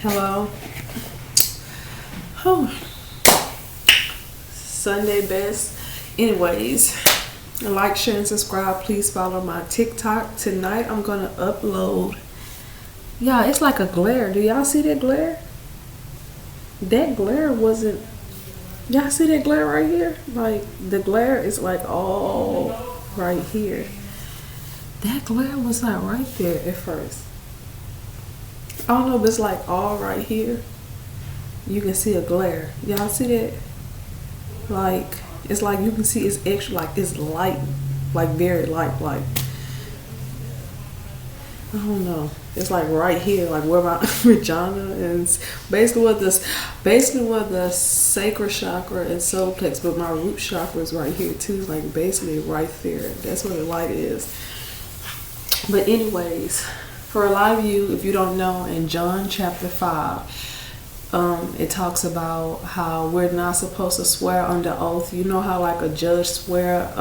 Hello. Oh, Sunday best. Anyways, like, share, and subscribe. Please follow my TikTok. Tonight I'm gonna upload. Yeah, it's like a glare. Do y'all see that glare? That glare wasn't. Y'all see that glare right here? Like, the glare is like all right here. That glare was like right there at first. I don't know if it's like all right here. You can see a glare. Y'all see that? Like, it's like you can see it's extra, like it's light, like very light, like, I don't know. It's like right here, like where my vagina is. Basically what the sacral chakra and solar plexus, but my root chakra is right here too. Like basically right there. That's where the light is. But anyways, for a lot of you, if you don't know, in John chapter 5, it talks about how we're not supposed to swear under oath. You know how like a judge swear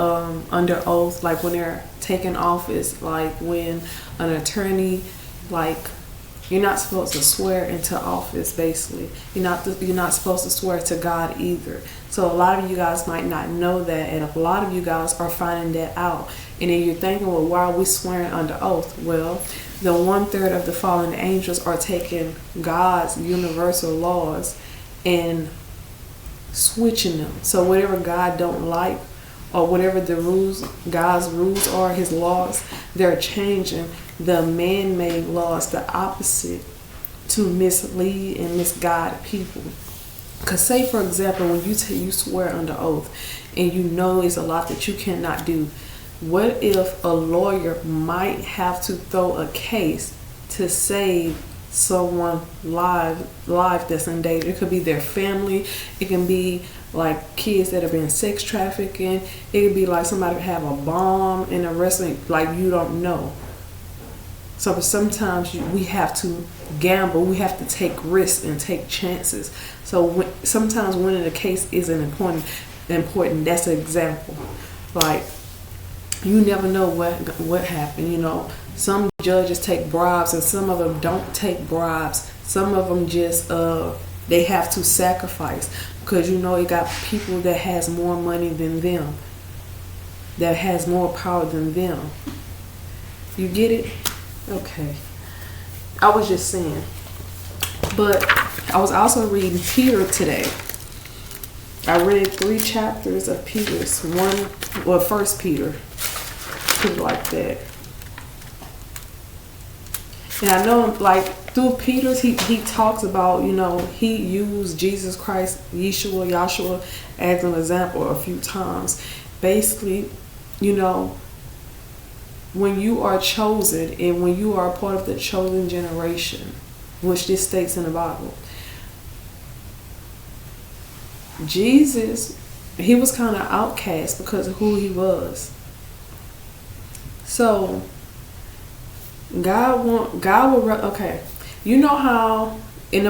under oath, like when they're taking office, like when an attorney, like, you're not supposed to swear into office. Basically, you're not supposed to swear to God either. So a lot of you guys might not know that, and a lot of you guys are finding that out. And then you're thinking, well, why are we swearing under oath? Well, the 1/3 of the fallen angels are taking God's universal laws and switching them. So whatever God don't like, or whatever the rules, God's rules are, his laws, they're changing the man-made laws, the opposite, to mislead and misguide people. Because say, for example, when you swear under oath and you know it's a lot that you cannot do, what if a lawyer might have to throw a case to save someone's life that's in danger? It could be their family. It can be like kids that have been sex trafficking. It could be like somebody have a bomb in a restaurant, like you don't know. So sometimes we have to gamble. We have to take risks and take chances. So sometimes winning a case isn't important. That's an example. Like, you never know what happened. You know, some judges take bribes and some of them don't take bribes. Some of them just they have to sacrifice, because you know you got people that has more money than them, that has more power than them. You get it? Okay. I was just saying. But I was also reading Peter today. I read 3 chapters of Peter's. First Peter. Put it like that. And I know, like, through Peter's, he talks about, you know, he used Jesus Christ, Yahshua, as an example a few times. Basically, you know, when you are chosen and when you are a part of the chosen generation, which this states in the Bible, Jesus, he was kind of outcast because of who he was. So God will, okay. You know how in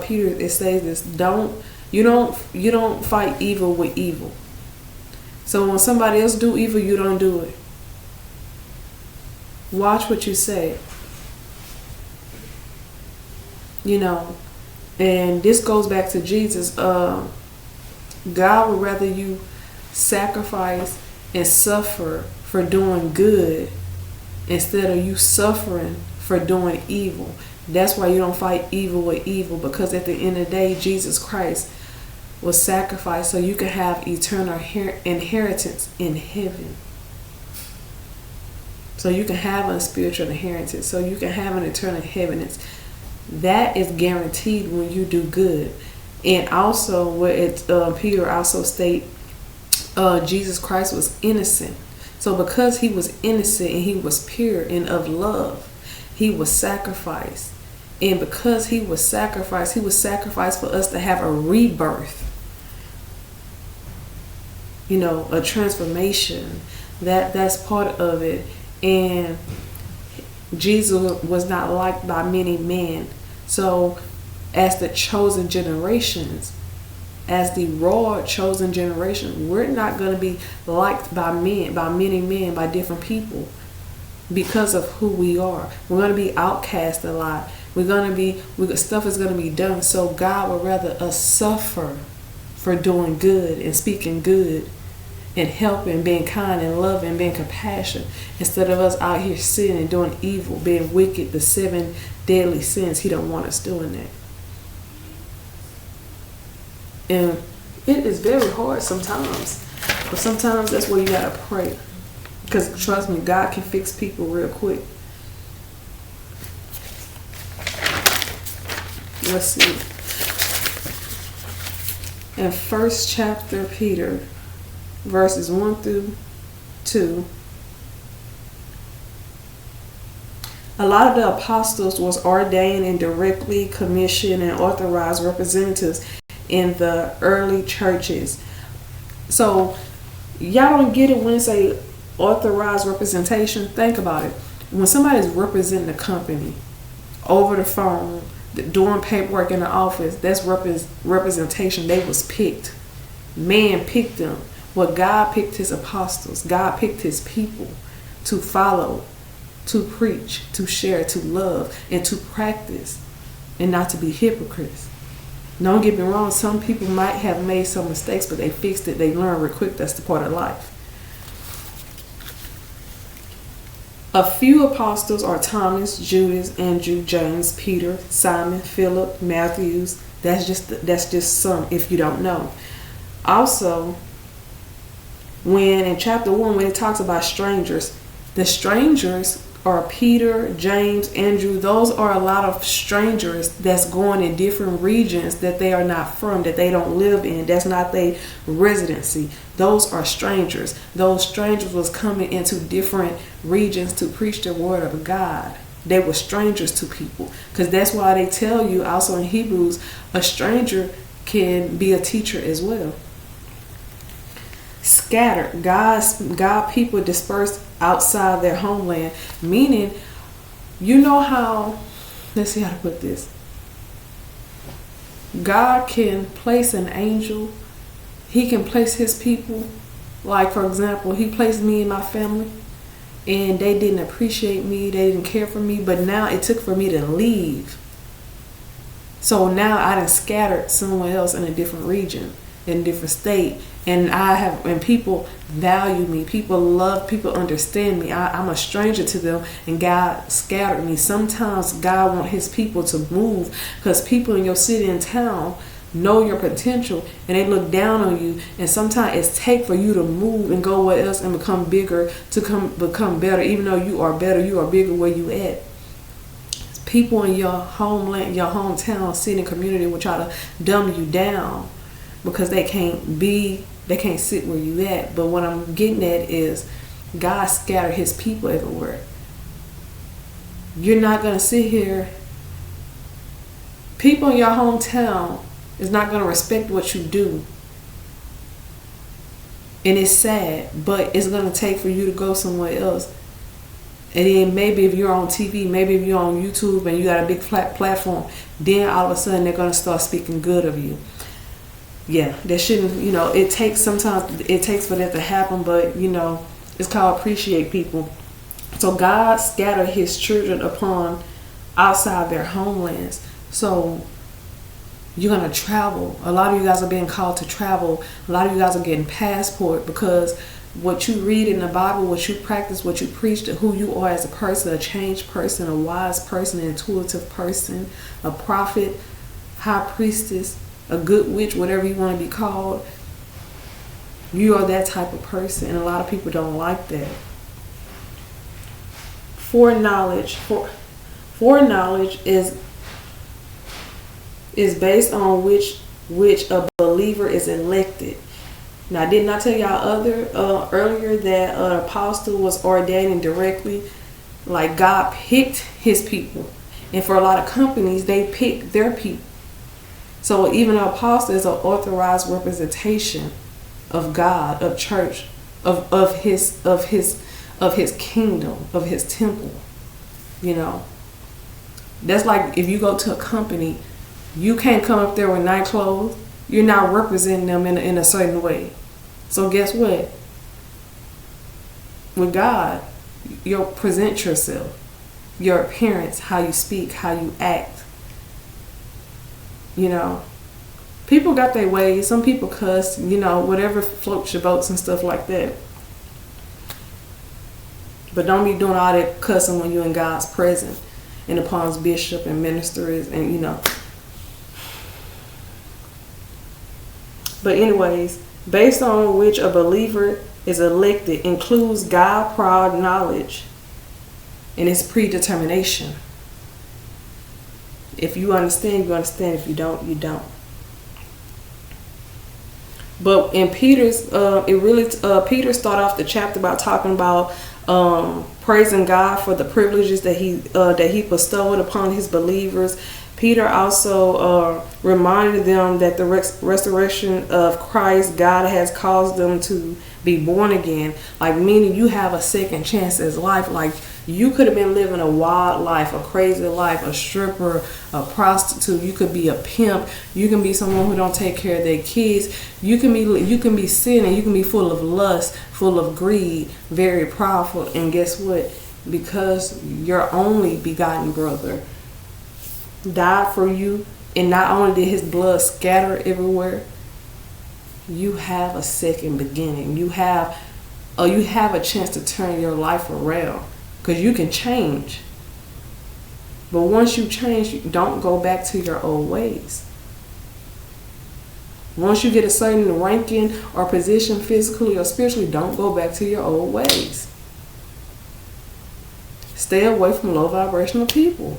Peter it says this: you don't fight evil with evil. So when somebody else do evil, you don't do it. Watch what you say. You know, and this goes back to Jesus. God would rather you sacrifice and suffer for doing good instead of you suffering for doing evil. That's why you don't fight evil with evil, because at the end of the day, Jesus Christ was sacrificed so you can have eternal inheritance in heaven. So you can have a spiritual inheritance. So you can have an eternal inheritance. That is guaranteed when you do good. And also, Peter also state Jesus Christ was innocent. So because he was innocent and he was pure and of love, he was sacrificed. And because he was sacrificed for us to have a rebirth. You know, a transformation. That's part of it. And Jesus was not liked by many men. So as the chosen generations, as the raw chosen generation, we're not going to be liked by many men, by different people, because of who we are. We're going to be outcast a lot Stuff is gonna be done. So God would rather us suffer for doing good and speaking good and helping, being kind and loving, being compassionate, instead of us out here sinning and doing evil, being wicked, the 7 deadly sins. He don't want us doing that. And it is very hard sometimes. But sometimes that's where you gotta pray. Because trust me, God can fix people real quick. Let's see. In 1st chapter Peter, verses 1 through 2, a lot of the apostles was ordained and directly commissioned and authorized representatives in the early churches. So y'all don't get it when it's a authorized representation. Think about it. When somebody's representing a company over the phone, doing paperwork in the office, that's representation. They was picked. Man picked them. Well, God picked his apostles. God picked his people to follow, to preach, to share, to love, and to practice, and not to be hypocrites. Don't get me wrong, some people might have made some mistakes, but they fixed it. They learned real quick. That's the part of life. A few apostles are Thomas, Judas, Andrew, James, Peter, Simon, Philip, Matthews. That's just some, if you don't know. Also, when in chapter 1, when it talks about strangers, the strangers are Peter, James, Andrew. Those are a lot of strangers that's going in different regions that they are not from, that they don't live in. That's not their residency. Those are strangers. Those strangers was coming into different regions to preach the word of God. They were strangers to people. Because that's why they tell you also in Hebrews, a stranger can be a teacher as well. Scattered. God people dispersed outside their homeland. Meaning, you know how, let's see how to put this. God can place an angel. He can place his people. Like, for example, he placed me and my family. And they didn't appreciate me. They didn't care for me. But now it took for me to leave. So now I done scattered somewhere else in a different region, in a different state. And people value me. People love, people understand me. I'm a stranger to them, and God scattered me. Sometimes God wants his people to move, because people in your city and town know your potential and they look down on you. And sometimes it's take for you to move and go where else and become bigger, to become better. Even though you are better, you are bigger where you at. People in your homeland, your hometown, city, and community will try to dumb you down because they can't sit where you at. But what I'm getting at is God scattered his people everywhere. You're not going to sit here. People in your hometown is not going to respect what you do. And it's sad, but it's going to take for you to go somewhere else. And then maybe if you're on TV, maybe if you're on YouTube and you got a big flat platform, then all of a sudden they're going to start speaking good of you. Yeah, that shouldn't, sometimes it takes for that to happen, but, it's called appreciate people. So God scattered his children upon outside their homelands. So you're going to travel. A lot of you guys are being called to travel. A lot of you guys are getting passport, because what you read in the Bible, what you practice, what you preach, to who you are as a person, a changed person, a wise person, an intuitive person, a prophet, high priestess, a good witch, whatever you want to be called. You are that type of person, and a lot of people don't like that. Foreknowledge is based on which a believer is elected. Now, didn't I tell y'all earlier that an apostle was ordained directly? Like, God picked his people. And for a lot of companies, they pick their people. So even an apostle is an authorized representation of God, of church, of his kingdom, of his temple. That's like if you go to a company, you can't come up there with night clothes. You're not representing them in a certain way. So guess what? With God, you'll present yourself. your appearance, how you speak, how you act. You know, people got their ways. Some people cuss, you know, whatever floats your boats and stuff like that. But don't be doing all that cussing when you're in God's presence and upon his bishop and ministers and, you know. But anyways, based on which a believer is elected includes God-proud knowledge and its predetermination. If you understand, you understand. If you don't, you don't. But in Peter's, Peter started off the chapter about talking about praising God for the privileges that he bestowed upon his believers. Peter also reminded them that the resurrection of Christ, God has caused them to be born again. Like, meaning you have a second chance at life. Like, you could have been living a wild life, a crazy life, a stripper, a prostitute. You could be a pimp. You can be someone who don't take care of their kids. You can be sinning. You can be full of lust, full of greed, very powerful. And guess what? Because your only begotten brother died for you, and not only did his blood scatter everywhere, you have a second beginning. You have a chance to turn your life around, because you can change. But once you change, don't go back to your old ways. Once you get a certain ranking or position physically or spiritually, don't go back to your old ways. Stay away from low vibrational people.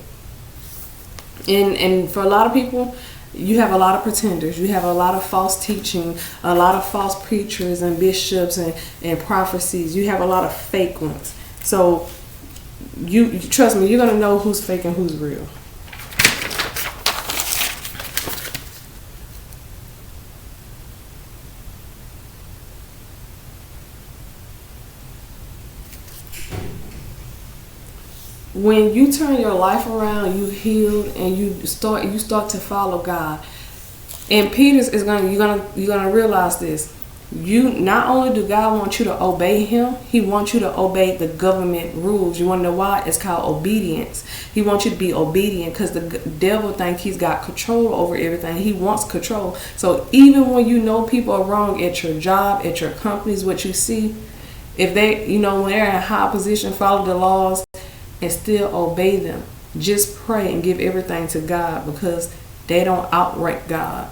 And for a lot of people, you have a lot of pretenders. You have a lot of false teaching, a lot of false preachers and bishops and prophecies. You have a lot of fake ones. So you trust me, you're going to know who's fake and who's real. When you turn your life around, you healed, and you start to follow God. And Peter's is you're gonna realize this. You not only do God want you to obey him, he wants you to obey the government rules. You want to know why? It's called obedience. He wants you to be obedient because the devil thinks he's got control over everything. He wants control. So even when you know people are wrong at your job, at your companies, what you see, if they, when they're in a high position, follow the laws and still obey them. Just pray and give everything to God, because they don't outrank God.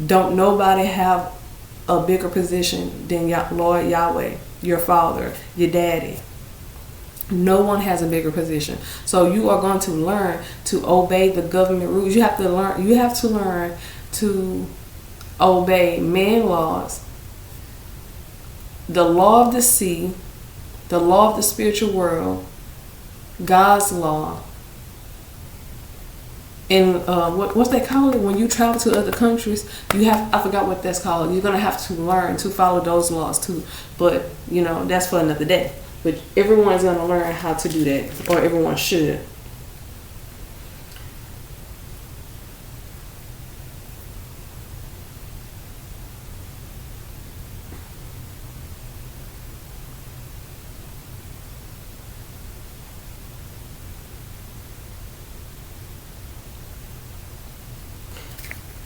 Don't nobody have a bigger position than Lord Yahweh, your father, your daddy. No one has a bigger position. So you are going to learn to obey the government rules. You have to learn to obey man laws, the law of the sea, the law of the spiritual world, God's law, and what's they call it when you travel to other countries? I forgot what that's called. You're gonna have to learn to follow those laws too. But that's for another day. But everyone's gonna learn how to do that, or everyone should.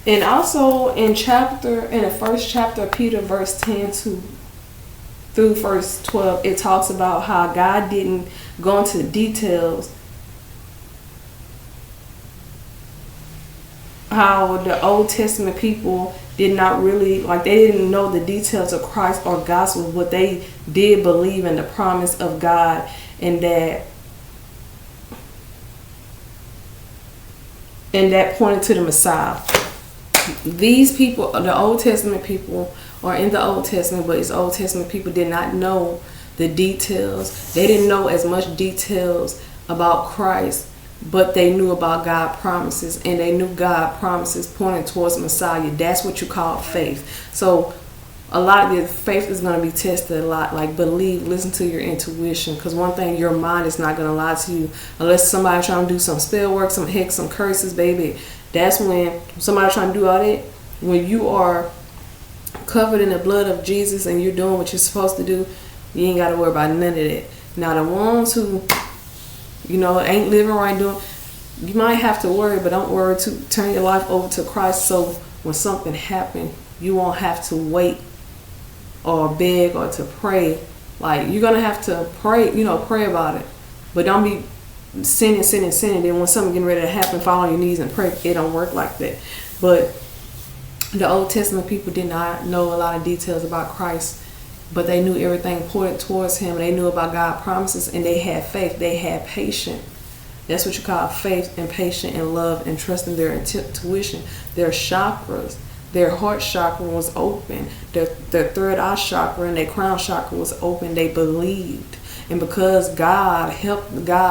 And also in the first chapter of Peter, verse 10 through verse 12, it talks about how God didn't go into details, how the Old Testament people did not really, they didn't know the details of Christ or gospel, but they did believe in the promise of God, and that pointed to the Messiah. These people, the Old Testament people, are in the Old Testament, but it's Old Testament people did not know the details. They didn't know as much details about Christ, but they knew about God's promises, and they knew God's promises pointing towards Messiah. That's what you call faith. So a lot of your faith is going to be tested a lot. Believe, listen to your intuition, because one thing, your mind is not going to lie to you unless somebody trying to do some spell work, some hex, some curses, baby. That's when somebody trying to do all that. When you are covered in the blood of Jesus and you're doing what you're supposed to do, you ain't got to worry about none of that. Now, the ones who ain't living right, doing. You might have to worry, but don't worry. To turn your life over to Christ, so when something happens, you won't have to wait or beg or to pray. Like, you're gonna have to pray, pray about it, but don't be sinning. Then when something getting ready to happen, fall on your knees and pray. It don't work like that. But the Old Testament people did not know a lot of details about Christ, but they knew everything pointed towards him. They knew about God's promises, and they had faith. They had patience. That's what you call faith and patience and love and trusting their intuition. Their chakras, their heart chakra was open. Their third eye chakra and their crown chakra was open. They believed. And because God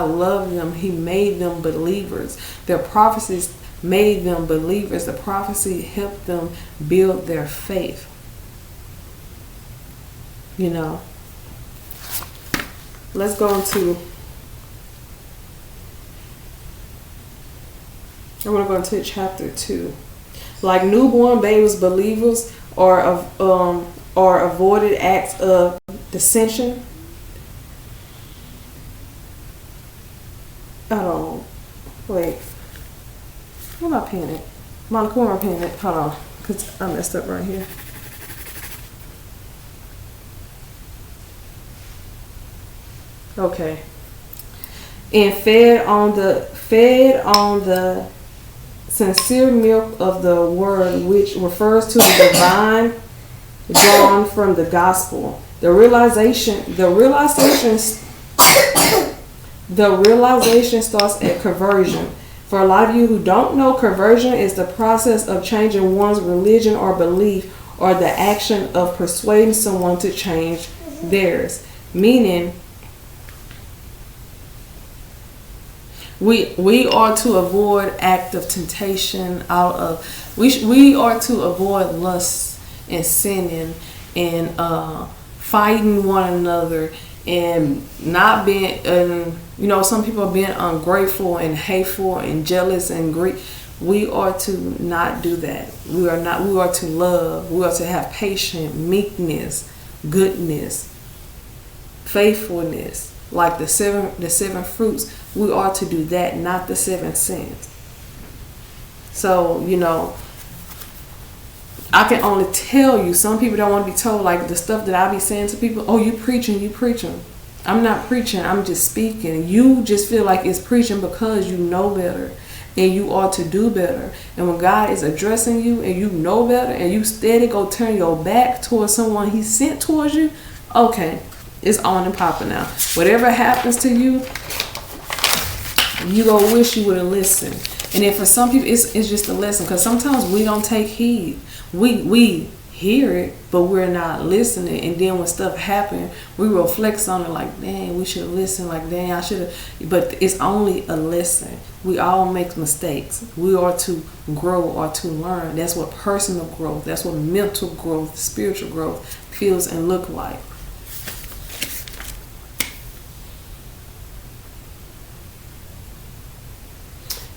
loved them, he made them believers. Their prophecies made them believers. The prophecy helped them build their faith. Let's go into, I want to go into chapter 2. Like newborn babies, believers are avoided acts of dissension. Wait. Where am I pinning it? Monica, where am I pinning it? Hold on, because I messed up right here. Okay. And fed on the sincere milk of the word, which refers to the divine drawn from the gospel. The realization starts at conversion. For a lot of you who don't know, conversion is the process of changing one's religion or belief, or the action of persuading someone to change theirs. Meaning, we are to avoid act of temptation we are to avoid lust and sinning and fighting one another and not being some people are being ungrateful and hateful and jealous and greedy. We are to not do that. We are to love. We are to have patience, meekness, goodness, faithfulness. Like the seven fruits, we are to do that, not the 7 sins. So, I can only tell you, some people don't want to be told, like the stuff that I be saying to people, oh, you preaching. I'm not preaching, I'm just speaking. You just feel like it's preaching because you know better and you ought to do better. And when God is addressing you and you know better and you steady go turn your back towards someone he sent towards you, okay, it's on and popping now. Whatever happens to you, you gonna wish you would have listened. And then for some people, it's just a lesson, because sometimes we don't take heed. We hear it, but we're not listening. And then when stuff happens, we reflect on it like, dang, we should have listened. Like, dang, I should have. But it's only a lesson. We all make mistakes. We are to grow or to learn. That's what personal growth, that's what mental growth, spiritual growth feels and look like.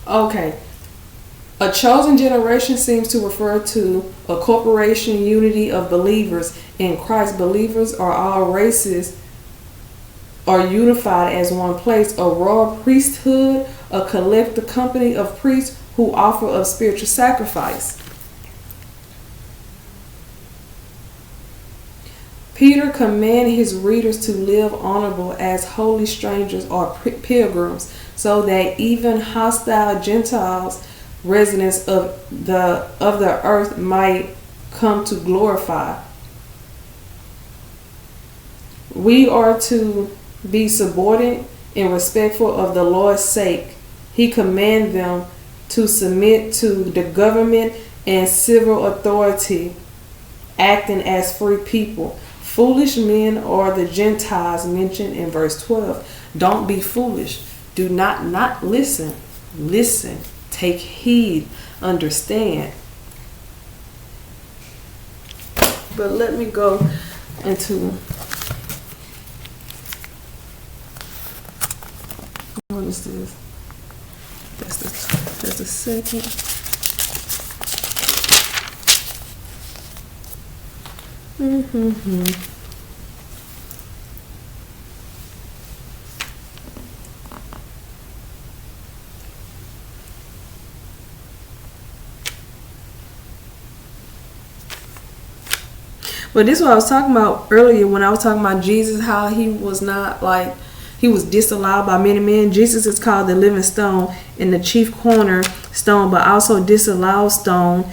Okay. A chosen generation seems to refer to a corporation unity of believers in Christ. Believers are all races are unified as one place, a royal priesthood, a collective company of priests who offer a spiritual sacrifice. Peter commanded his readers to live honorable as holy strangers or pilgrims, so that even hostile Gentiles, residents of the earth, might come to glorify. We are to be subordinate and respectful of the Lord's sake. He commanded them to submit to the government and civil authority, acting as free people. Foolish men are the Gentiles mentioned in verse 12. Don't be foolish. Do not listen. Listen. Take heed. Understand. But let me go into, what is this? That's the second. But this is what I was talking about earlier when I was talking about Jesus, how he was not like, he was disallowed by many men. Jesus is called the living stone and the chief cornerstone, but also disallowed stone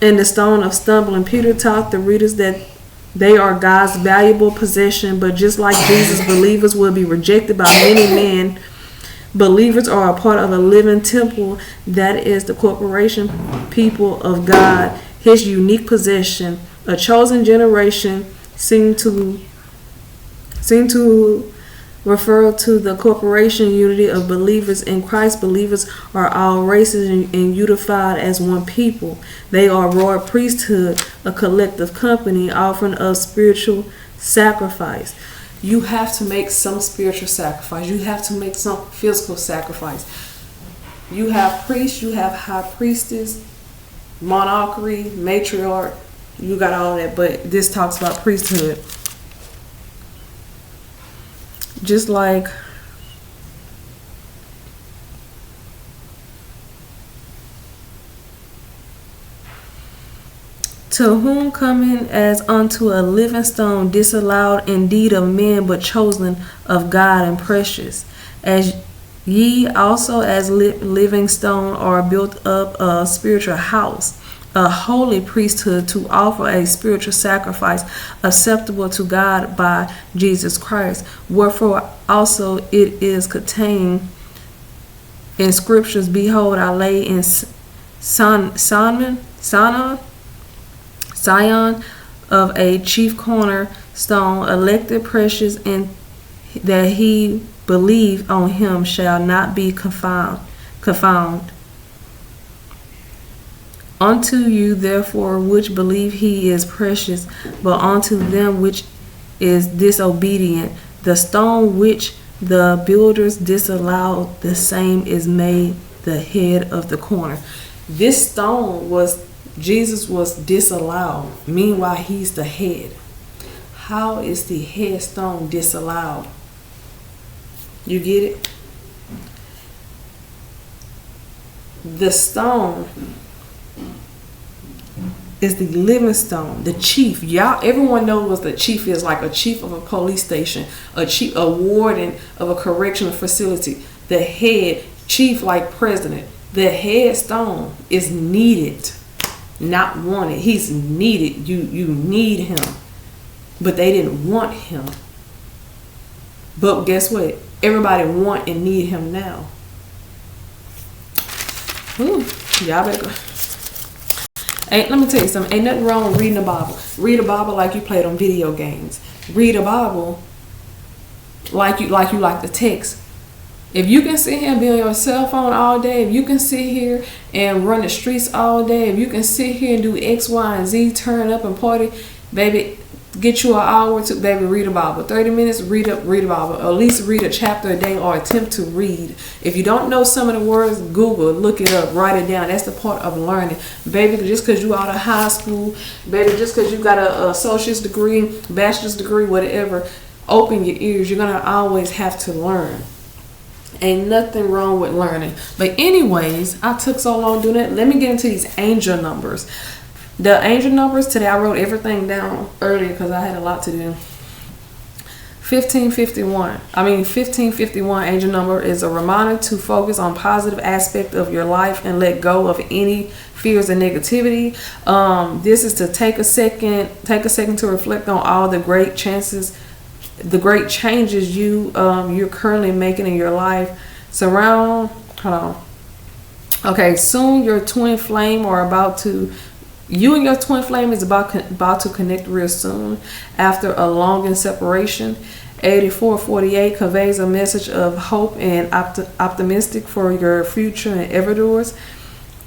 and the stone of stumbling. Peter taught the readers that they are God's valuable possession, but just like Jesus, believers will be rejected by many men. Believers are a part of a living temple that is the corporation people of God, his unique possession. A chosen generation seem to refer to the corporation unity of believers in Christ. Believers are all races and unified as one people. They are royal priesthood, a collective company offering a spiritual sacrifice. You have to make some spiritual sacrifice. You have to make some physical sacrifice. You have priests, you have high priestess, monarchy, matriarch. You got all that, but this talks about priesthood. Just like to whom coming as unto a living stone, disallowed indeed of men, but chosen of God and precious. As ye also as living stone are built up a spiritual house, a holy priesthood, to offer a spiritual sacrifice acceptable to God by Jesus Christ. Wherefore also it is contained in scriptures, behold, I lay in Sion of a chief cornerstone, elected, precious, and that he believe on him shall not be confounded. Unto you therefore which believe he is precious, but unto them which is disobedient, the stone which the builders disallowed, the same is made the head of the corner. This stone was, Jesus was disallowed. Meanwhile, he's the head. How is the headstone disallowed? You get it? The stone is the living stone, the chief. Y'all, everyone knows what the chief is, like a chief of a police station, a warden of a correctional facility, the head, chief like president. The headstone is needed, not wanted. He's needed. You need him. But they didn't want him. But guess what? Everybody want and need him now. Ooh, y'all better go. Let me tell you something. Ain't nothing wrong with reading the Bible. Read the Bible like you played on video games. Read the Bible like you like the text. If you can sit here and be on your cell phone all day, if you can sit here and run the streets all day, if you can sit here and do X, Y, and Z, turn up and party, baby, get you an hour or two, baby, read the Bible. 30 minutes, read the Bible. Or at least read a chapter a day or attempt to read. If you don't know some of the words, Google, look it up, write it down. That's the part of learning. Baby, just because you out of high school, baby, just because you got a associate's degree, bachelor's degree, whatever, open your ears. You're going to always have to learn. Ain't nothing wrong with learning. But anyways, I took so long doing it. Let me get into these angel numbers. The angel numbers today, I wrote everything down earlier because I had a lot to do. 1551 angel number is a reminder to focus on positive aspect of your life and let go of any fears and negativity. This is to take a second to reflect on all the great changes you're currently making in your life. Soon your twin flame you and your twin flame is about to connect real soon after a long separation. 8448 conveys a message of hope and optimistic for your future and endeavors.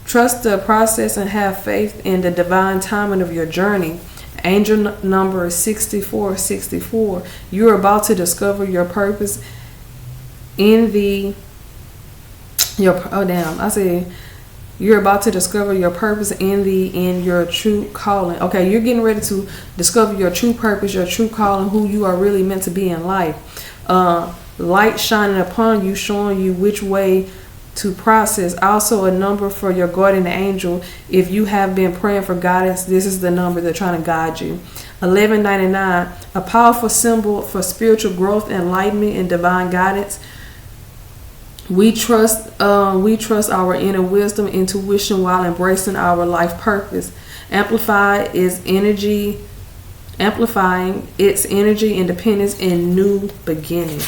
Trust the process and have faith in the divine timing of your journey. Angel number 6464. You're about to discover your purpose you're about to discover your purpose in your true calling. Okay, you're getting ready to discover your true purpose, your true calling, who you are really meant to be in life. Light shining upon you, showing you which way to process. Also a number for your guardian angel. If you have been praying for guidance, this is the number they're trying to guide you. 1199, a powerful symbol for spiritual growth, enlightenment, and divine guidance. We trust our inner wisdom, intuition, while embracing our life purpose. Amplifying its energy, independence, and new beginnings.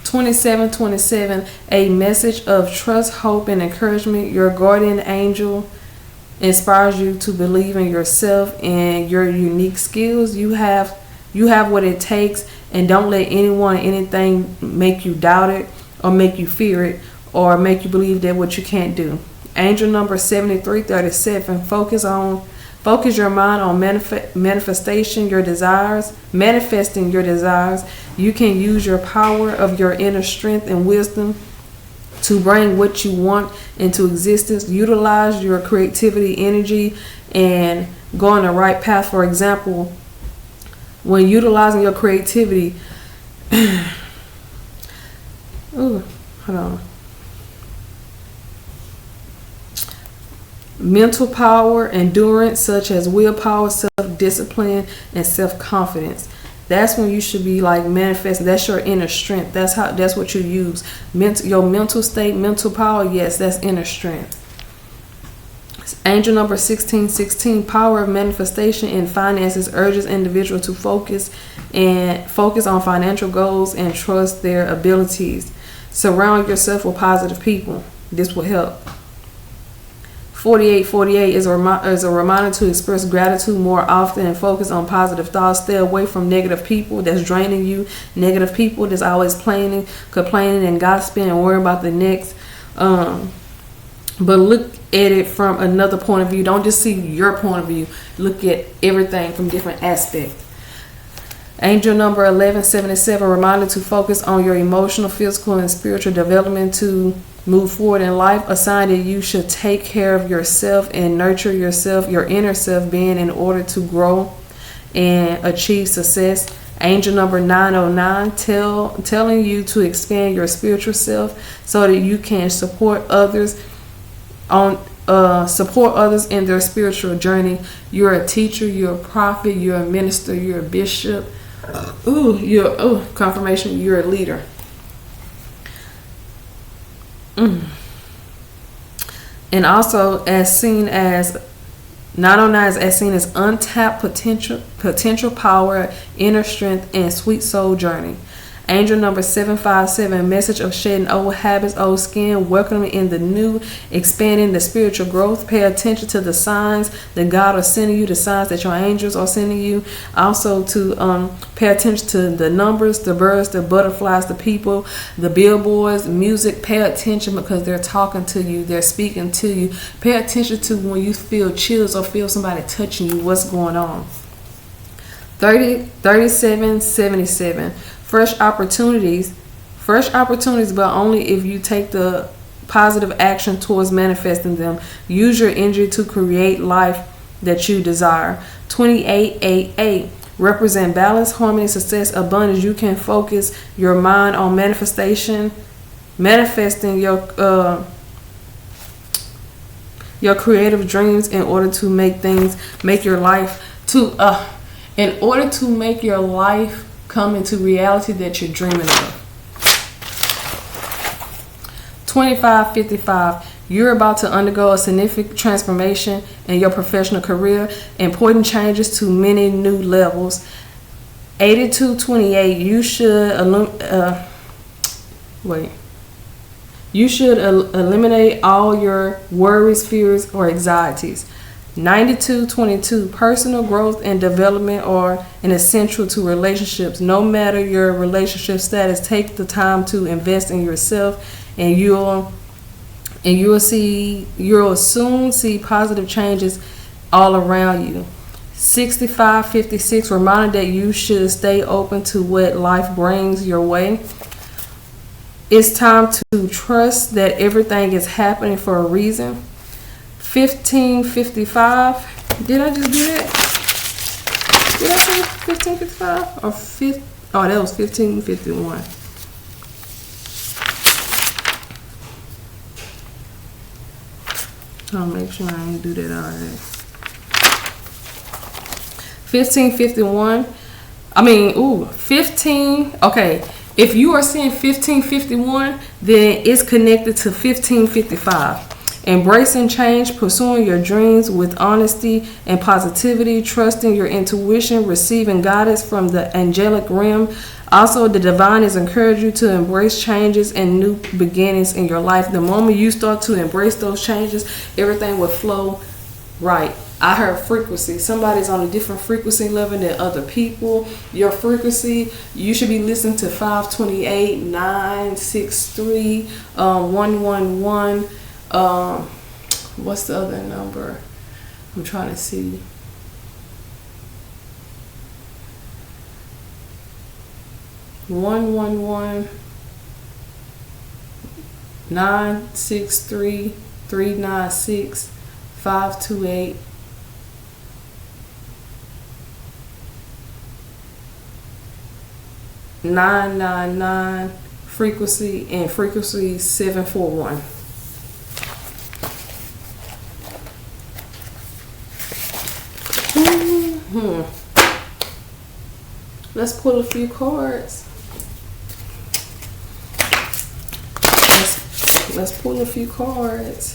(2727), a message of trust, hope, and encouragement. Your guardian angel inspires you to believe in yourself and your unique skills. You have what it takes, and don't let anyone or anything make you doubt it, or make you fear it, or make you believe that what you can't do. Angel number 7337, focus your mind on manifesting your desires. You can use your power of your inner strength and wisdom to bring what you want into existence. Utilize your creativity, energy, and go on the right path. For example, when utilizing your creativity, hold on. Mental power, endurance, such as willpower, self-discipline, and self-confidence. That's when you should be like manifesting. That's your inner strength. That's what you use. Your mental state, mental power. Yes, that's inner strength. Angel number 1616, power of manifestation in finances, urges individual to focus on financial goals and trust their abilities. Surround yourself with positive people. This will help. 4848 is a reminder to express gratitude more often and focus on positive thoughts. Stay away from negative people that's draining you. Negative people that's always complaining, and gossiping and worrying about the next. But look at it from another point of view. Don't just see your point of view. Look at everything from different aspects. Angel number 1177, reminder to focus on your emotional, physical, and spiritual development to move forward in life. A sign that you should take care of yourself and nurture yourself, your inner self being, in order to grow and achieve success. Angel number 909, telling you to expand your spiritual self so that you can support others in their spiritual journey. You're a teacher, you're a prophet, you're a minister, you're a bishop. Confirmation, you're a leader. And also, as seen as 909 is as seen as untapped potential power, inner strength, and sweet soul journey. Angel number 757, message of shedding old habits, old skin, welcoming in the new, expanding the spiritual growth. Pay attention to the signs that God is sending you, the signs that your angels are sending you. Also to pay attention to the numbers, the birds, the butterflies, the people, the billboards, music. Pay attention because they're talking to you, they're speaking to you. Pay attention to when you feel chills or feel somebody touching you, what's going on. 3777, fresh opportunities, but only if you take the positive action towards manifesting them. Use your energy to create life that you desire. 2888, represent balance, harmony, success, abundance. You can focus your mind on manifesting your creative dreams in order to make your life come into reality that you're dreaming of. 2555, you're about to undergo a significant transformation in your professional career, important changes to many new levels. 8228, you should eliminate all your worries, fears, or anxieties. 9222, personal growth and development are an essential to relationships. No matter your relationship status, take the time to invest in yourself, and you'll soon see positive changes all around you. 6556, reminder that you should stay open to what life brings your way. It's time to trust that everything is happening for a reason. 1555. Did I just do that? Did I say 1555 or Oh, that was 1551. I'll make sure I ain't do that already. 1551. I mean, 15. Okay. If you are seeing 1551, then it's connected to 1555. Embracing change, pursuing your dreams with honesty and positivity, trusting your intuition, receiving guidance from the angelic realm. Also, the divine is encouraging you to embrace changes and new beginnings in your life. The moment you start to embrace those changes, everything will flow right. I heard frequency. Somebody's on a different frequency level than other people. Your frequency, you should be listening to 528, 963, 111. What's the other number? I'm trying to see. One 963 396 528 999 frequency and frequency 741. Let's pull a few cards. Let's pull a few cards.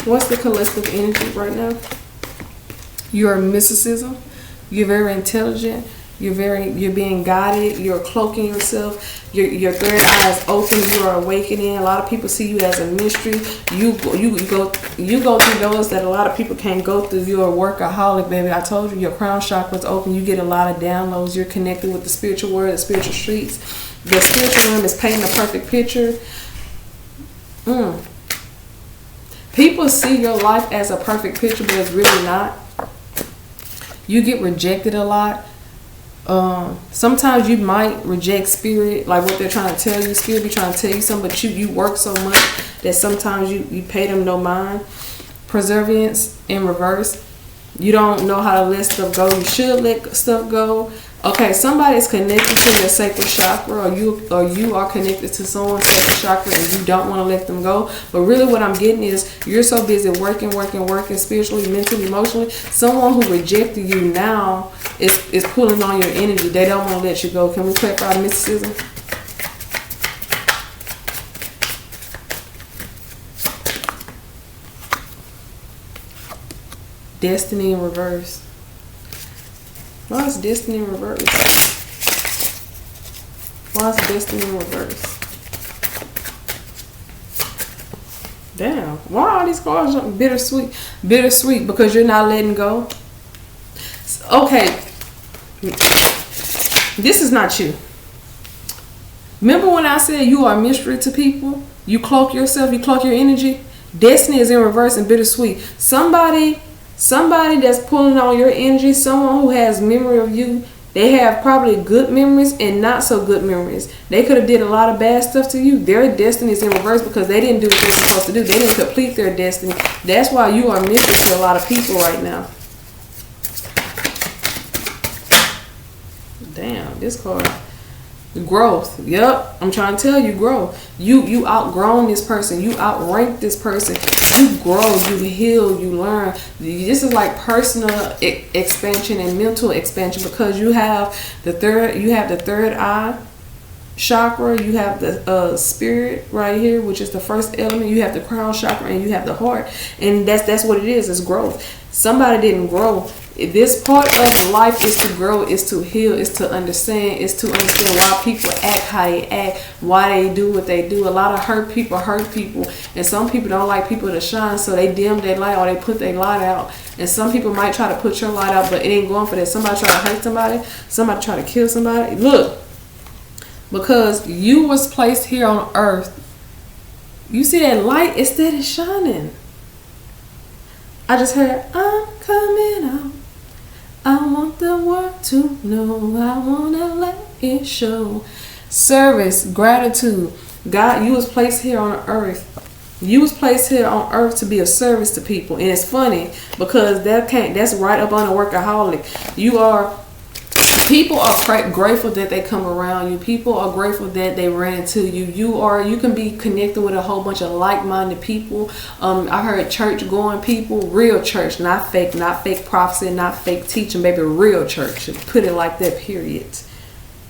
What's the collective energy right now? You're mysticism. You're very intelligent. You're being guided. You're cloaking yourself. Your third eye is open. You are awakening. A lot of people see you as a mystery. You go through doors that a lot of people can't go through. You're a workaholic, baby. I told you, your crown chakra is open. You get a lot of downloads. You're connected with the spiritual world, the spiritual streets. The spiritual realm is painting a perfect picture. People see your life as a perfect picture, but it's really not. You get rejected a lot. Sometimes you might reject spirit, like what they're trying to tell you. Spirit be trying to tell you something, but you work so much that sometimes you pay them no mind. Perseverance in reverse. You don't know how to let stuff go. You should let stuff go. Okay, somebody is connected to your sacral chakra, or you are connected to someone's sacral chakra and you don't want to let them go. But really what I'm getting is you're so busy working spiritually, mentally, emotionally. Someone who rejected you now is pulling on your energy. They don't want to let you go. Can we clarify mysticism? Destiny in reverse. Why is destiny in reverse? Why is destiny in reverse? Damn. Why are all these cards bittersweet? Bittersweet because you're not letting go. Okay. This is not you. Remember when I said you are a mystery to people? You cloak yourself, you cloak your energy. Destiny is in reverse and bittersweet. Somebody that's pulling on your energy, someone who has memory of you, they have probably good memories and not so good memories. They could have did a lot of bad stuff to you. Their destiny is in reverse because they didn't do what they're supposed to do. They didn't complete their destiny. That's why you are missing to a lot of people right now. Damn, this card. Growth. Yep, I'm trying to tell you, growth. You outgrown this person. You outranked this person. You grow, you heal, you learn. This is like personal expansion and mental expansion because you have the third eye chakra, you have the spirit right here, which is the first element. You have the crown chakra and you have the heart, and that's what it is. It's growth. Somebody didn't grow. This part of life is to grow, is to heal, is to understand, why people act how they act, why they do what they do. A lot of hurt people, and some people don't like people to shine, so they dim their light or they put their light out. And some people might try to put your light out, but it ain't going for that. Somebody try to hurt somebody try to kill somebody. Look, Because you was placed here on earth. You see that light? It's that it's shining. I just heard, I'm coming out. I want the world to know. I want to let it show. Service, gratitude. God, you was placed here on earth. You was placed here on earth to be a service to people. And it's funny because that's right up on a workaholic. People are grateful that they come around you. People are grateful that they ran into you. You can be connected with a whole bunch of like-minded people. I heard church-going people, real church, not fake prophecy, not fake teaching, baby, real church. Put it like that, period.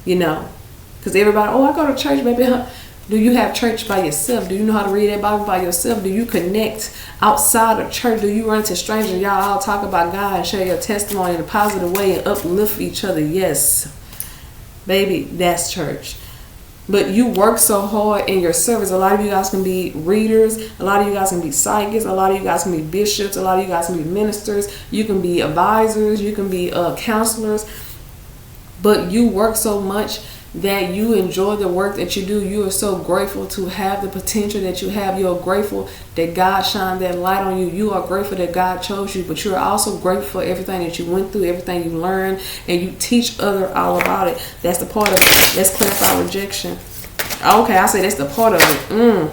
You know, because everybody, I go to church, baby. Do you have church by yourself? Do you know how to read that Bible by yourself? Do you connect outside of church? Do you run into strangers? Y'all all talk about God and share your testimony in a positive way and uplift each other. Yes, baby, that's church. But you work so hard in your service. A lot of you guys can be readers. A lot of you guys can be psychics. A lot of you guys can be bishops. A lot of you guys can be ministers. You can be advisors. You can be counselors. But you work so much that you enjoy the work that you do. You are so grateful to have the potential that you have. You are grateful that God shined that light on you. You are grateful that God chose you, but you are also grateful for everything that you went through, everything you learned, and you teach others all about it. That's the part of it. Let's clarify rejection. Okay, I say that's the part of it.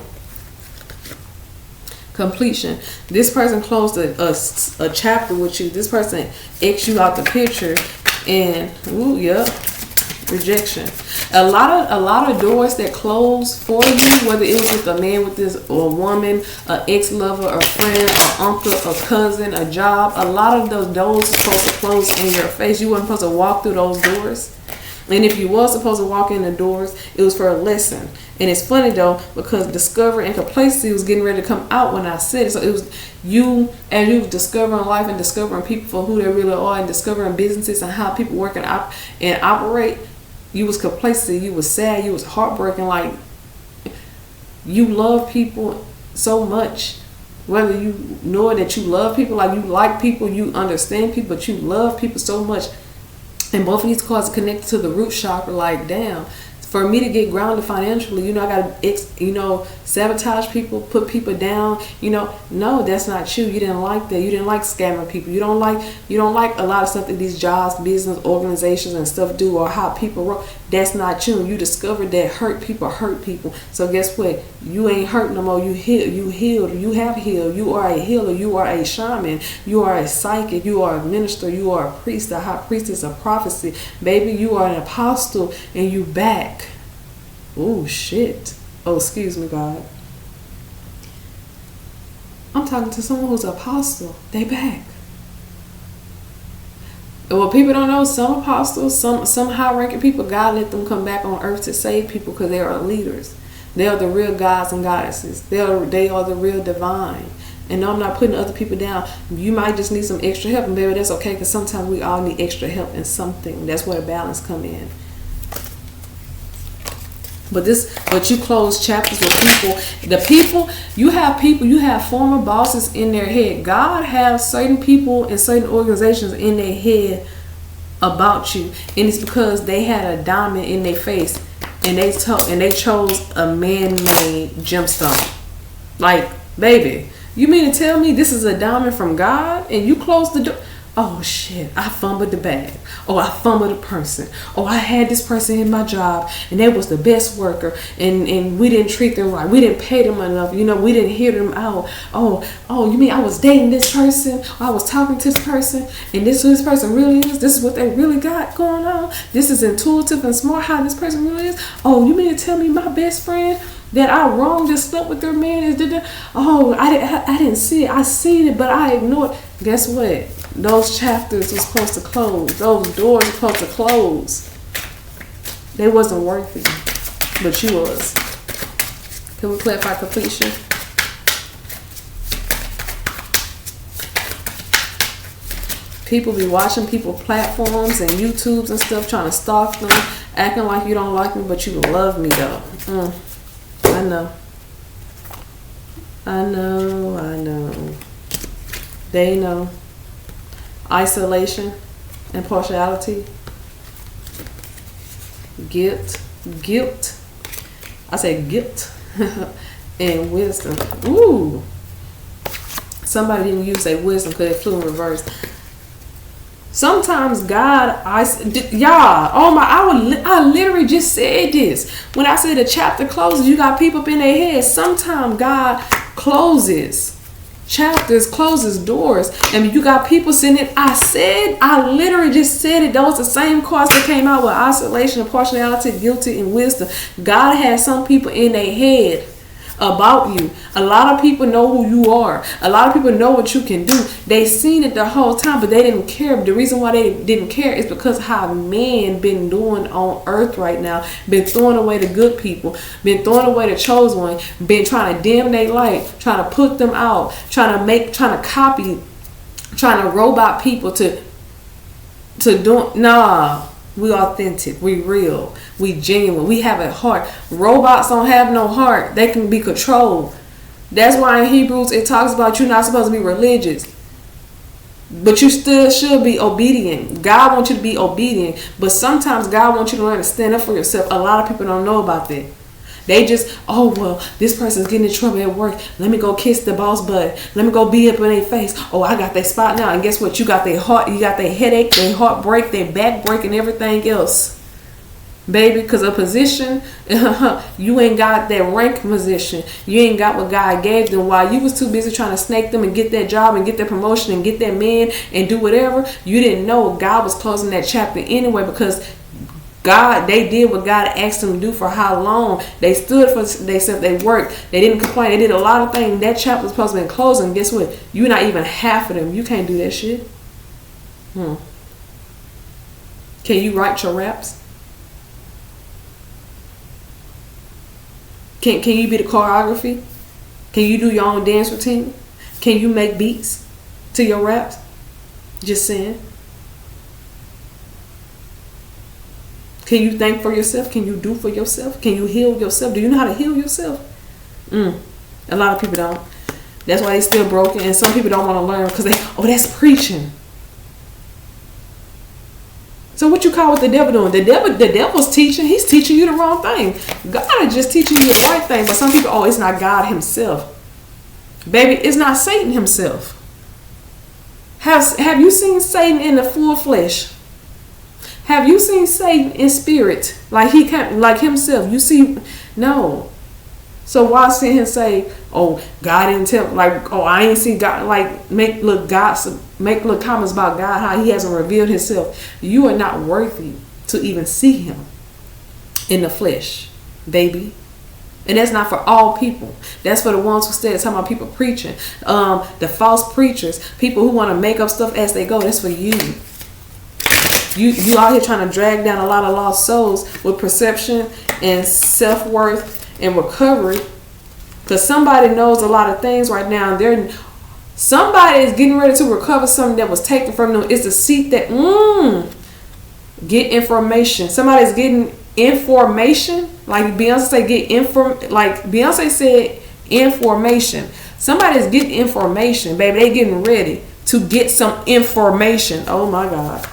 Completion. This person closed a chapter with you. This person X you out the picture, and rejection. A lot of doors that close for you, whether it was with a man with this, or a woman, an ex-lover, a friend, an uncle, a cousin, a job, a lot of those doors are supposed to close in your face. You weren't supposed to walk through those doors. And if you was supposed to walk in the doors, it was for a lesson. And it's funny though, because discovery and complacency was getting ready to come out when I said it. So it was you, as you discovering life and discovering people for who they really are, and discovering businesses and how people work and operate. You was complacent, you was sad, you was heartbroken. Like, you love people so much, whether you know that you love people, like you like people, you understand people, but you love people so much. And both of these cards are connected to the root chakra. Like, damn, for me to get grounded financially, I gotta, sabotage people, put people down. No, that's not you. You didn't like that. You didn't like scamming people. You don't like a lot of stuff that these jobs, business, organizations, and stuff do, or how people work. That's not you. You discovered that hurt people. So guess what? You ain't hurt no more. You healed. You have healed. You are a healer. You are a shaman. You are a psychic. You are a minister. You are a priest, a high priestess of prophecy. Baby, you are an apostle, and you back. Oh, shit. Oh, excuse me, God. I'm talking to someone who's an apostle. They back. Well, people don't know, some apostles, some high-ranking people, God let them come back on earth to save people because they are leaders. They are the real gods and goddesses. They are the real divine. And no, I'm not putting other people down. You might just need some extra help, and baby, that's okay, because sometimes we all need extra help in something. That's where the balance come in. But you close chapters with people. You have former bosses in their head. God has certain people and certain organizations in their head about you, and it's because they had a diamond in their face, and they chose a man-made gemstone. Like, baby, you mean to tell me this is a diamond from God, and you closed the door? Oh shit, I fumbled the bag. Oh, I fumbled a person. Oh, I had this person in my job and they was the best worker, and we didn't treat them right. We didn't pay them enough. We didn't hear them out. Oh, you mean I was dating this person? I was talking to this person, and this is who this person really is? This is what they really got going on? This is intuitive and smart how this person really is? Oh, you mean to tell me my best friend that I wronged and slept with their man? Oh, I didn't see it. I seen it, but I ignored. Guess what? Those chapters were supposed to close. Those doors were supposed to close. They wasn't worthy, but you was. Can we clarify completion? People be watching people platforms and YouTubes and stuff, trying to stalk them, acting like you don't like me, but you love me though. I know. They know. Isolation and partiality. Guilt. guilt. I say guilt and wisdom. Ooh. Somebody didn't use their wisdom because it flew in reverse. Sometimes God, I literally just said this. When I said the chapter closes, you got people up in their head. Sometimes God closes chapters, closes doors. And you got people sitting in, I literally just said it. That was the same cards that came out with isolation, partiality, guilty, and wisdom. God has some people in their head about you. A lot of people know who you are. A lot of people know what you can do. They seen it the whole time, but they didn't care. The reason why they didn't care is because how man been doing on earth right now. Been throwing away the good people. Been throwing away the chosen one. Been trying to dim their light. Trying to put them out. Trying to copy. Trying to robot people to do. Nah. We authentic. We real. We genuine. We have a heart. Robots don't have no heart. They can be controlled. That's why in Hebrews it talks about you're not supposed to be religious. But you still should be obedient. God wants you to be obedient. But sometimes God wants you to learn to stand up for yourself. A lot of people don't know about that. They just, oh, well, this person's getting in trouble at work. Let me go kiss the boss butt. Let me go be up in their face. Oh, I got their spot now. And guess what? You got their heart, you got their headache, their heartbreak, their back break, and everything else. Baby, because a position, you ain't got that rank position. You ain't got what God gave them. While you was too busy trying to snake them and get that job and get that promotion and get that man and do whatever, you didn't know God was closing that chapter anyway, because they did what God asked them to do for how long. They stood for themselves. They worked. They didn't complain. They did a lot of things. That chapter was supposed to be closing. Guess what? You're not even half of them. You can't do that shit. Can you write your raps? Can you be the choreography? Can you do your own dance routine? Can you make beats to your raps? Just saying. Can you think for yourself? Can you do for yourself? Can you heal yourself? Do you know how to heal yourself? A lot of people don't. That's why they still broken. And some people don't want to learn because that's preaching. So what you call what the devil doing? The devil's teaching. He's teaching you the wrong thing. God is just teaching you the right thing. But some people, it's not God himself. Baby, it's not Satan himself. Have you seen Satan in the full flesh? Have you seen Satan in spirit? Like he can't, like himself. You see, no. So why sit him say, oh, God didn't tell, like, oh, I ain't see God, like make little comments about God, how he hasn't revealed himself. You are not worthy to even see him in the flesh, baby. And that's not for all people. That's for the ones who stay talking about people preaching. The false preachers, people who want to make up stuff as they go. That's for you. You out here trying to drag down a lot of lost souls with perception and self-worth and recovery, because somebody knows a lot of things right now. Somebody is getting ready to recover something that was taken from them. It's a seat that get information. Somebody's getting information, like Beyonce said, Beyonce said information. Somebody's getting information, baby. They getting ready to get some information. Oh my God.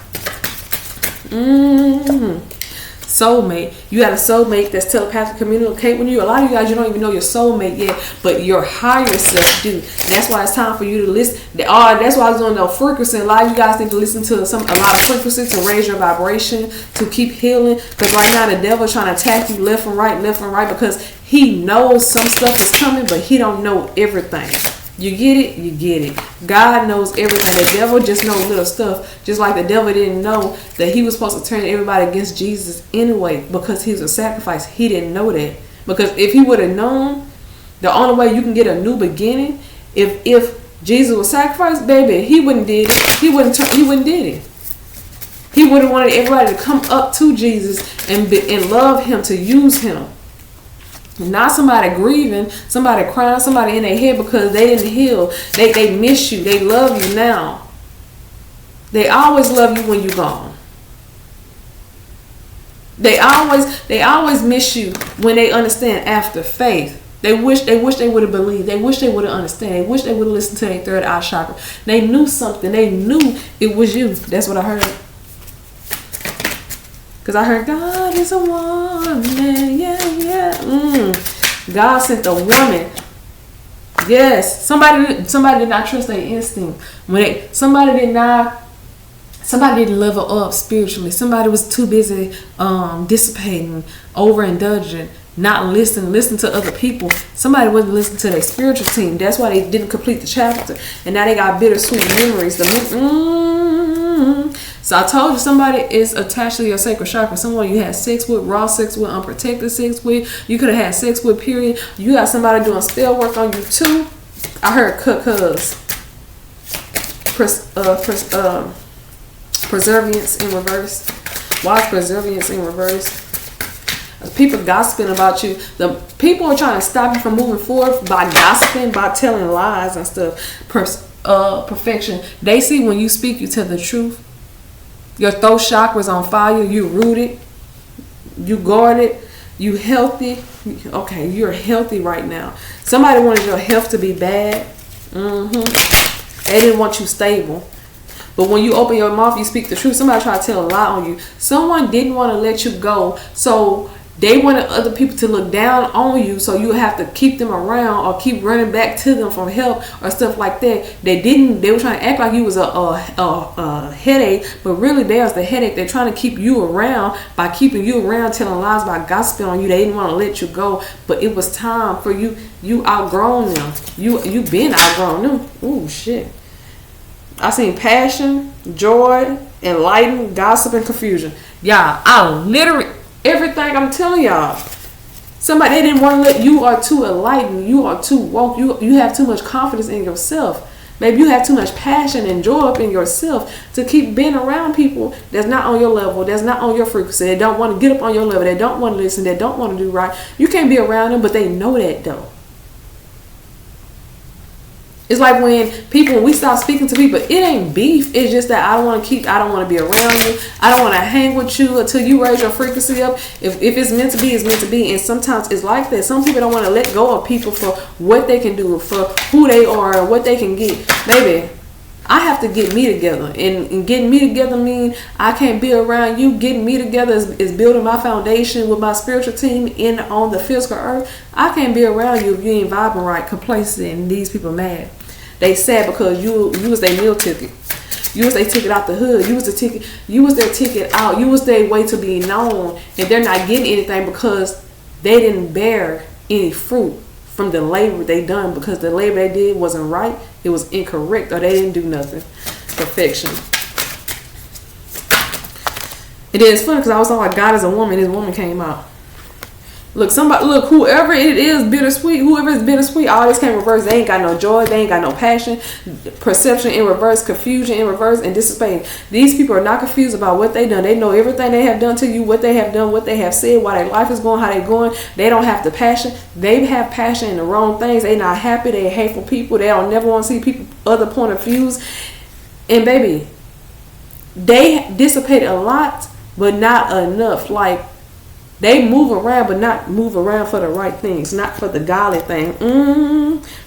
Soulmate. You got a soulmate that's telepathic communicate with you. A lot of you guys, you don't even know your soulmate yet, but your higher self do. And that's why it's time for you to listen. That's why I was on the frequency. A lot of you guys need to listen to a lot of frequencies to raise your vibration, to keep healing. Because right now the devil's trying to attack you left and right, because he knows some stuff is coming, but he don't know everything. You get it? You get it. God knows everything. The devil just knows little stuff. Just like the devil didn't know that he was supposed to turn everybody against Jesus anyway because he was a sacrifice. He didn't know that. Because if he would have known, the only way you can get a new beginning, if Jesus was sacrificed, baby, he wouldn't did it. He wouldn't did it. He would have wanted everybody to come up to Jesus and love him, to use him. Not somebody grieving, somebody crying, somebody in their head because they didn't heal. They miss you. They love you now. They always love you when you're gone. They always miss you when they understand after faith. They wish they would have believed. They wish they would have understood. They wish they would have listened to their third eye chakra. They knew something. They knew it was you. That's what I heard. Because I heard God God is a woman. Yeah. God sent a woman. Yes, somebody did not trust their instinct. Somebody didn't level up spiritually. Somebody was too busy dissipating, overindulging, not listen to other people. Somebody wasn't listening to their spiritual team. That's why they didn't complete the chapter, and now they got bittersweet memories. So I told you, somebody is attached to your sacral chakra. Someone you had sex with, raw sex with, unprotected sex with. You could have had sex with, period. You got somebody doing spell work on you too. I heard cuz perseverance in reverse. Why is perseverance in reverse? People gossiping about you. The people are trying to stop you from moving forward by gossiping, by telling lies and stuff. Perfection. They see when you speak, you tell the truth. Your throat chakra is on fire. You rooted. You guarded. You healthy. Okay, you're healthy right now. Somebody wanted your health to be bad. They didn't want you stable. But when you open your mouth, you speak the truth. Somebody tried to tell a lie on you. Someone didn't want to let you go. So they wanted other people to look down on you, so you have to keep them around or keep running back to them for help or stuff like that. They were trying to act like you was a headache, but really they was the headache. They're trying to keep you around by keeping you around, telling lies, by gossiping on you. They didn't want to let you go, but it was time for you. You outgrown them. You been outgrown them. Ooh, shit. I seen passion, joy, enlightenment, gossip, and confusion. Yeah, I literally... everything I'm telling y'all. Somebody, they didn't want to let you are too enlightened. You are too woke. You have too much confidence in yourself. Maybe you have too much passion and joy up in yourself to keep being around people that's not on your level, that's not on your frequency. They don't want to get up on your level. They don't want to listen. They don't want to do right. You can't be around them, but they know that though. It's like when we stop speaking to people, it ain't beef. It's just that I don't want to be around you. I don't want to hang with you until you raise your frequency up. If it's meant to be, it's meant to be. And sometimes it's like that. Some people don't want to let go of people for what they can do, for who they are, what they can get. Baby, I have to get me together. And getting me together mean I can't be around you. Getting me together is building my foundation with my spiritual team on the physical earth. I can't be around you if you ain't vibing right, complacent, and these people mad. They sad because you was their meal ticket. You was their ticket out the hood. You was their ticket out. You was their way to be known. And they're not getting anything because they didn't bear any fruit from the labor they done, because the labor they did wasn't right. It was incorrect, or they didn't do nothing. Perfection. It is funny because I was talking about God as a woman. This woman came out. Look, whoever it is bittersweet, all this came reverse. They ain't got no joy, they ain't got no passion, perception in reverse, confusion in reverse, and dissipating. These people are not confused about what they done. They know everything they have done to you, what they have done, what they have said, why their life is going, how they going. They don't have the passion. They have passion in the wrong things. They not happy. They hateful people. They don't never want to see people other point of views. And baby, they dissipate a lot, but not enough. Like, they move around, but not move around for the right things, not for the godly thing.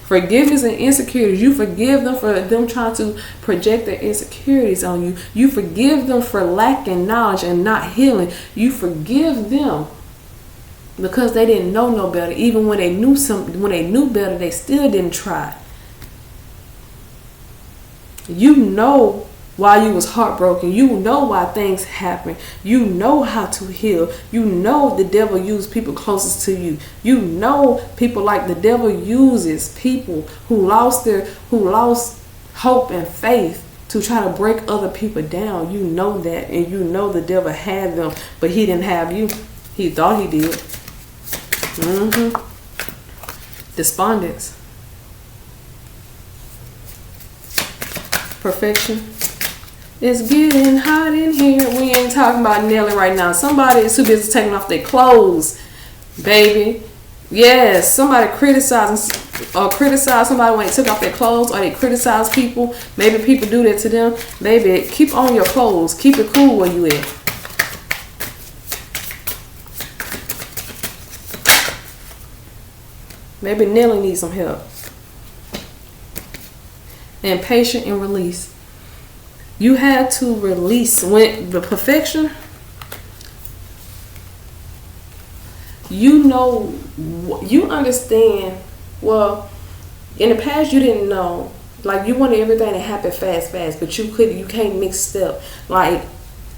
Forgiveness and insecurities. You forgive them for them trying to project their insecurities on you. You forgive them for lacking knowledge and not healing. You forgive them because they didn't know no better. Even when they knew better, they still didn't try. You know why you was heartbroken. You know why things happen. You know how to heal. You know the devil used people closest to you. You know people like the devil uses people who lost hope and faith to try to break other people down. You know that, and you know the devil had them, but he didn't have you. He thought he did. Despondence. Perfection. It's getting hot in here. We ain't talking about Nelly right now. Somebody is too busy taking off their clothes, baby. Yes, somebody criticizing somebody when they took off their clothes, or they criticize people. Maybe people do that to them. Baby, keep on your clothes. Keep it cool where you at. Maybe Nelly needs some help. And patient and release. You had to release when the perfection. you know, you understand. Well, in the past you didn't know. Like, you wanted everything to happen fast, but you can't mix step. Like,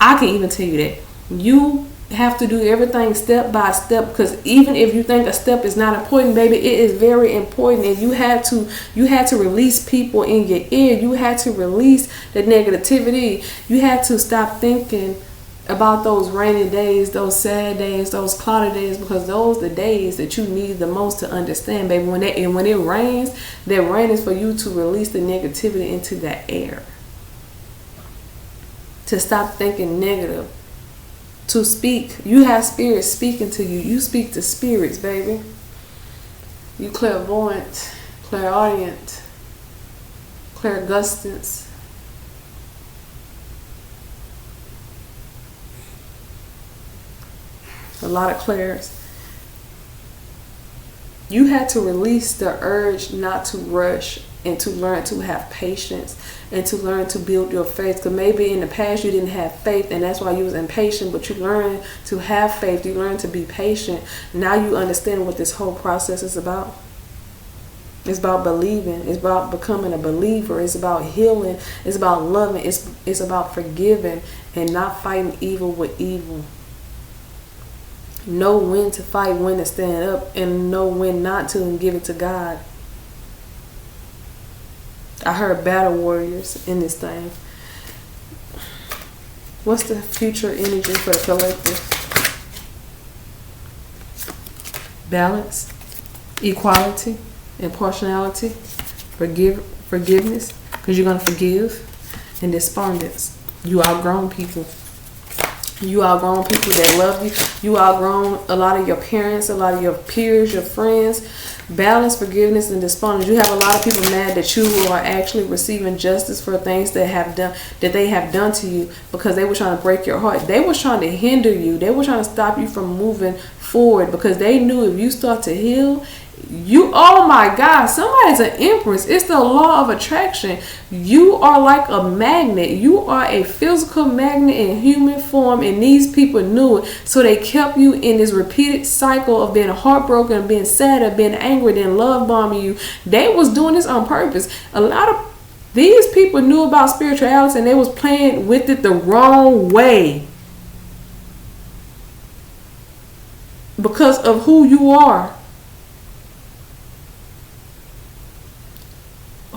I can even tell you that you have to do everything step by step, because even if you think a step is not important, baby, it is very important. And you had to release people in your ear. You had to release the negativity. You had to stop thinking about those rainy days, those sad days, those cloudy days, because those are the days that you need the most to understand, baby. When it rains, that rain is for you to release the negativity into the air, to stop thinking negative, to speak. You have spirits speaking to you. You speak to spirits, baby. You clairvoyant, clairaudient, clairgustance. A lot of clairs. You had to release the urge not to rush, and to learn to have patience, and to learn to build your faith. Because maybe in the past you didn't have faith, and that's why you was impatient, but you learned to have faith. You learned to be patient. Now you understand what this whole process is about. It's about believing. It's about becoming a believer. It's about healing. It's about loving. It's about forgiving and not fighting evil with evil. Know when to fight, when to stand up, and know when not to, and give it to God. I heard battle warriors in this thing. What's the future energy for the collective? Balance, equality, impartiality, forgiveness, because you're going to forgive, and despondence. You outgrown people. You outgrown people that love you. You outgrown a lot of your parents, a lot of your peers, your friends. Balance, forgiveness, and despondence. You have a lot of people mad that you are actually receiving justice for things that they have done to you, because they were trying to break your heart. They were trying to hinder you. They were trying to stop you from moving forward, because they knew if you start to heal, oh my God, somebody's an empress. It's the law of attraction. You are like a magnet. You are a physical magnet in human form, and these people knew it. So they kept you in this repeated cycle of being heartbroken, being sad, or being angry, then love bombing you. They was doing this on purpose. A lot of these people knew about spirituality, and they was playing with it the wrong way, because of who you are.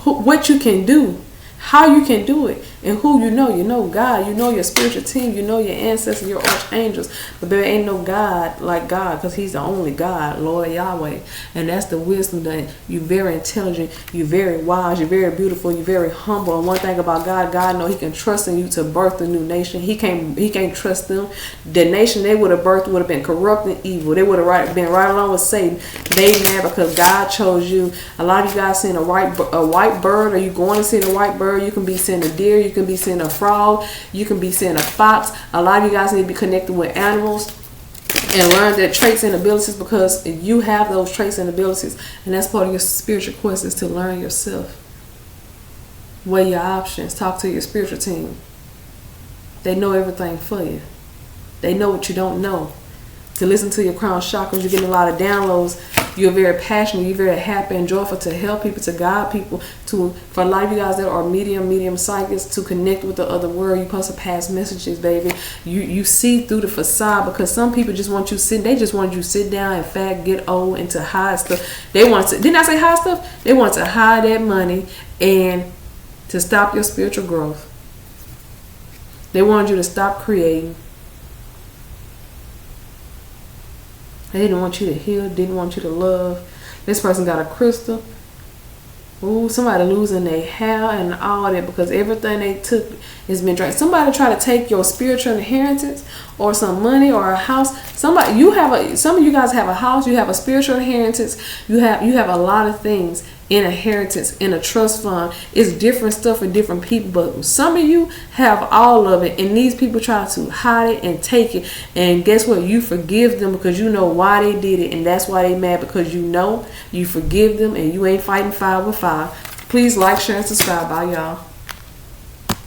What you can do, how you can do it, and who you know. You know God, you know your spiritual team, you know your ancestors, your archangels. But there ain't no God like God, because he's the only God, Lord Yahweh. And that's the wisdom that you're very intelligent, you're very wise, you're very beautiful, you're very humble. And one thing about God, God know he can trust in you to birth a new nation. He can't trust them. The nation they would have birthed would have been corrupt and evil. They would have been right along with Satan. They mad because God chose you. A lot of you guys seeing a white bird, or you going to see a white bird. You can be seeing a deer, you can be seeing a frog, you can be seeing a fox. A lot of you guys need to be connected with animals and learn their traits and abilities, because you have those traits and abilities, and that's part of your spiritual quest, is to learn yourself. Weigh your options. Talk to your spiritual team. They know everything for you. They know what you don't know. To listen to your crown chakras, you're getting a lot of downloads. You're very passionate, you're very happy and joyful to help people, to guide people, for a lot of you guys that are medium psychics, to connect with the other world. You're supposed to pass messages, baby. You see through the facade, because some people just want you they just want you to sit down and fat, get old, and to hide stuff. They want to, didn't I say hide stuff? They want to hide that money and to stop your spiritual growth. They want you to stop creating. They didn't want you to heal, didn't want you to love. This person got a crystal. Ooh, somebody losing their hair and all that, because everything they took has been drained. Somebody try to take your spiritual inheritance, or some money, or a house. Some of you guys have a house, you have a spiritual inheritance, you have a lot of things in inheritance, in a trust fund. It's different stuff for different people, but some of you have all of it, and these people try to hide it and take it. And guess what? You forgive them, because you know why they did it, and that's why they mad, because you know you forgive them, and you ain't fighting fire with fire. Please like, share, and subscribe. Bye, y'all.